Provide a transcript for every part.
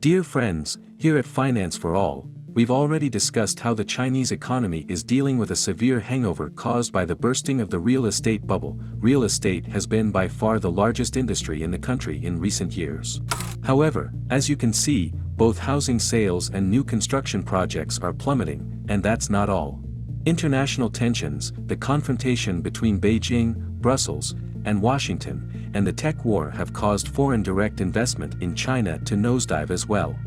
Dear friends, here at Finance for All, we've already discussed how the Chinese economy is dealing with a severe hangover caused by the bursting of the real estate bubble. Real estate has been by far the largest industry in the country in recent years. However, as you can see, both housing sales and new construction projects are plummeting, and that's not all. International tensions, the confrontation between Beijing, Brussels, and Washington, and the tech war have caused foreign direct investment in China to nosedive as well.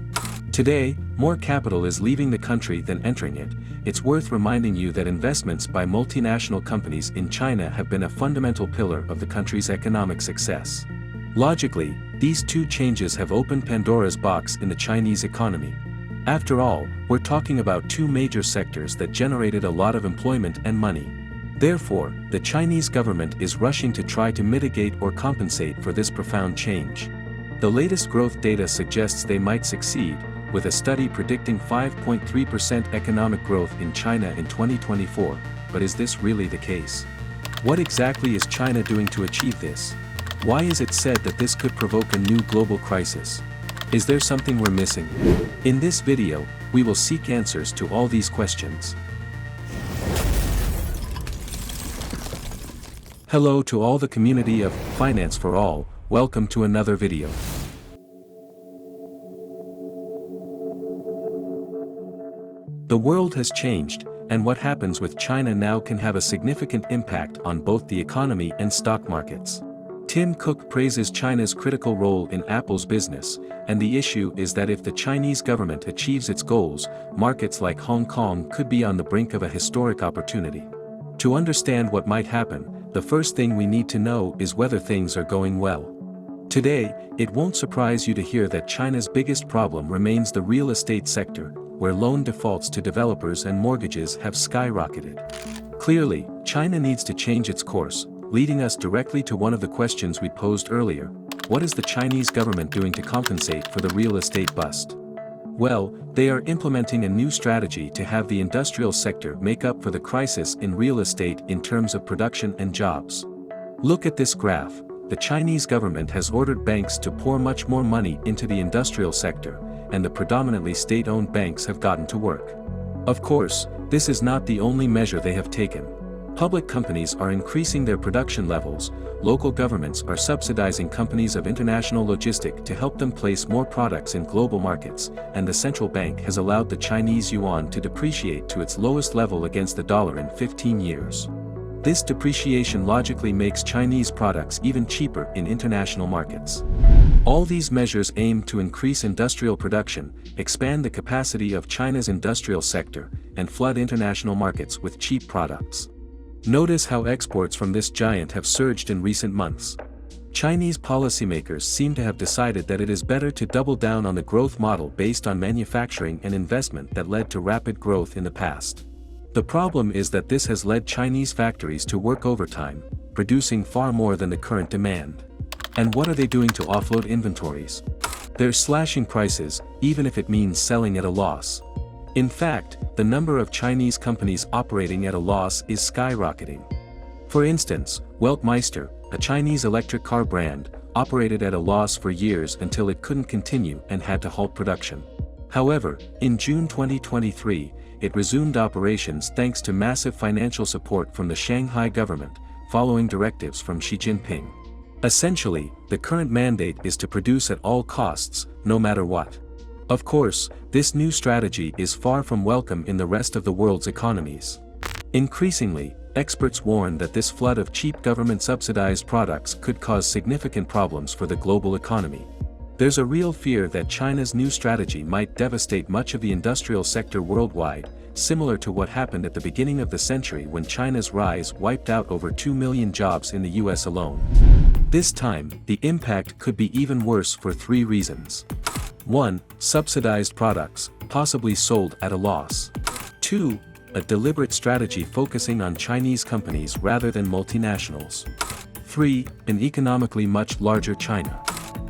Today, more capital is leaving the country than entering it. It's worth reminding you that investments by multinational companies in China have been a fundamental pillar of the country's economic success. Logically, these two changes have opened Pandora's box in the Chinese economy. After all, we're talking about two major sectors that generated a lot of employment and money. Therefore, the Chinese government is rushing to try to mitigate or compensate for this profound change. The latest growth data suggests they might succeed, with a study predicting 5.3% economic growth in China in 2024, but is this really the case? What exactly is China doing to achieve this? Why is it said that this could provoke a new global crisis? Is there something we're missing? In this video, we will seek answers to all these questions. Hello to all the community of Finance for All, welcome to another video. The world has changed, and what happens with China now can have a significant impact on both the economy and stock markets. Tim Cook praises China's critical role in Apple's business, and the issue is that if the Chinese government achieves its goals, markets like Hong Kong could be on the brink of a historic opportunity. To understand what might happen, the first thing we need to know is whether things are going well. Today, it won't surprise you to hear that China's biggest problem remains the real estate sector, where loan defaults to developers and mortgages have skyrocketed. Clearly, China needs to change its course, leading us directly to one of the questions we posed earlier: what is the Chinese government doing to compensate for the real estate bust? Well, they are implementing a new strategy to have the industrial sector make up for the crisis in real estate in terms of production and jobs. Look at this graph. The Chinese government has ordered banks to pour much more money into the industrial sector, and the predominantly state-owned banks have gotten to work. Of course, this is not the only measure they have taken. Public companies are increasing their production levels, local governments are subsidizing companies of international logistics to help them place more products in global markets, and the central bank has allowed the Chinese yuan to depreciate to its lowest level against the dollar in 15 years. This depreciation logically makes Chinese products even cheaper in international markets. All these measures aim to increase industrial production, expand the capacity of China's industrial sector, and flood international markets with cheap products. Notice how exports from this giant have surged in recent months. Chinese policymakers seem to have decided that it is better to double down on the growth model based on manufacturing and investment that led to rapid growth in the past. The problem is that this has led Chinese factories to work overtime, producing far more than the current demand. And what are they doing to offload inventories? They're slashing prices, even if it means selling at a loss. In fact, the number of Chinese companies operating at a loss is skyrocketing. For instance, Weltmeister, a Chinese electric car brand, operated at a loss for years until it couldn't continue and had to halt production. However, in June 2023, it resumed operations thanks to massive financial support from the Shanghai government, following directives from Xi Jinping. Essentially, the current mandate is to produce at all costs, no matter what. Of course, this new strategy is far from welcome in the rest of the world's economies. Increasingly, experts warn that this flood of cheap government-subsidized products could cause significant problems for the global economy. There's a real fear that China's new strategy might devastate much of the industrial sector worldwide, similar to what happened at the beginning of the century when China's rise wiped out over 2 million jobs in the US alone. This time, the impact could be even worse for 3 reasons. 1. Subsidized products, possibly sold at a loss. 2. A deliberate strategy focusing on Chinese companies rather than multinationals. 3. An economically much larger China.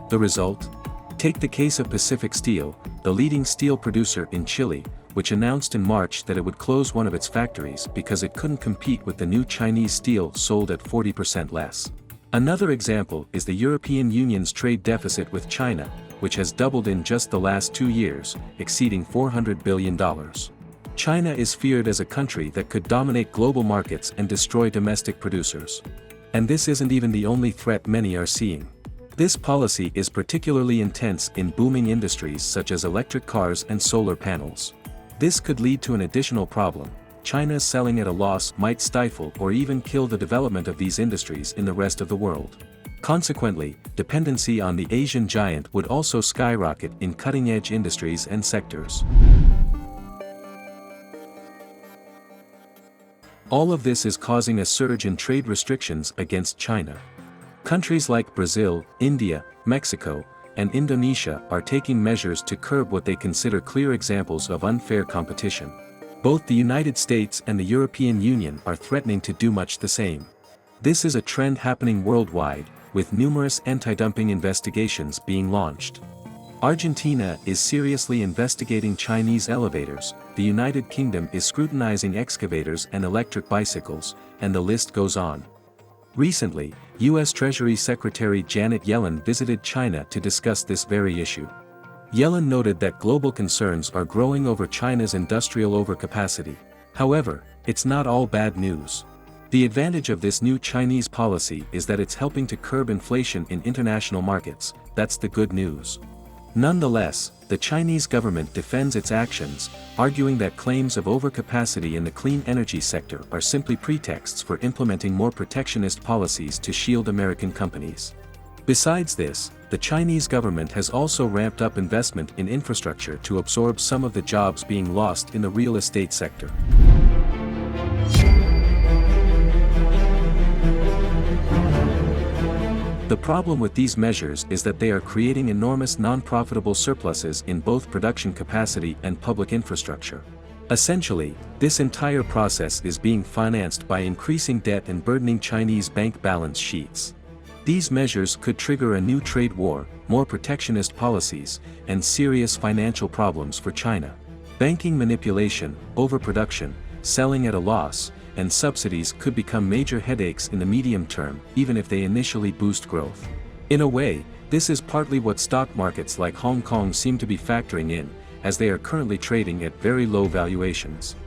The result? Take the case of Pacific Steel, the leading steel producer in Chile, which announced in March that it would close one of its factories because it couldn't compete with the new Chinese steel sold at 40% less. Another example is the European Union's trade deficit with China, which has doubled in just the last 2 years, exceeding $400 billion. China is feared as a country that could dominate global markets and destroy domestic producers. And this isn't even the only threat many are seeing. This policy is particularly intense in booming industries such as electric cars and solar panels. This could lead to an additional problem. China's selling at a loss might stifle or even kill the development of these industries in the rest of the world. Consequently, dependency on the Asian giant would also skyrocket in cutting-edge industries and sectors. All of this is causing a surge in trade restrictions against China. Countries like Brazil, India, Mexico, and Indonesia are taking measures to curb what they consider clear examples of unfair competition. Both the United States and the European Union are threatening to do much the same. This is a trend happening worldwide, with numerous anti-dumping investigations being launched. Argentina is seriously investigating Chinese elevators, the United Kingdom is scrutinizing excavators and electric bicycles, and the list goes on. Recently, U.S. Treasury Secretary Janet Yellen visited China to discuss this very issue. Yellen noted that global concerns are growing over China's industrial overcapacity. However, it's not all bad news. The advantage of this new Chinese policy is that it's helping to curb inflation in international markets. That's the good news. Nonetheless, the Chinese government defends its actions, arguing that claims of overcapacity in the clean energy sector are simply pretexts for implementing more protectionist policies to shield American companies. Besides this, the Chinese government has also ramped up investment in infrastructure to absorb some of the jobs being lost in the real estate sector. The problem with these measures is that they are creating enormous non-profitable surpluses in both production capacity and public infrastructure. Essentially, this entire process is being financed by increasing debt and burdening Chinese bank balance sheets. These measures could trigger a new trade war, more protectionist policies, and serious financial problems for China. Banking manipulation, overproduction, selling at a loss, and subsidies could become major headaches in the medium term, even if they initially boost growth. In a way, this is partly what stock markets like Hong Kong seem to be factoring in, as they are currently trading at very low valuations.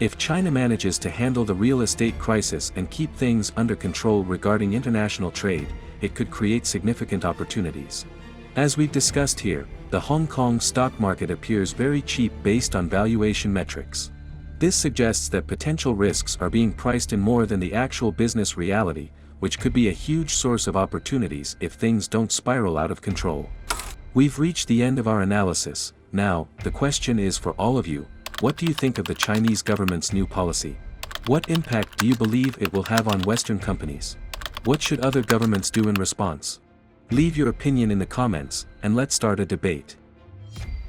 If China manages to handle the real estate crisis and keep things under control regarding international trade, it could create significant opportunities. As we've discussed here, the Hong Kong stock market appears very cheap based on valuation metrics. This suggests that potential risks are being priced in more than the actual business reality, which could be a huge source of opportunities if things don't spiral out of control. We've reached the end of our analysis. Now, the question is for all of you, what do you think of the Chinese government's new policy? What impact do you believe it will have on Western companies? What should other governments do in response? Leave your opinion in the comments, and let's start a debate.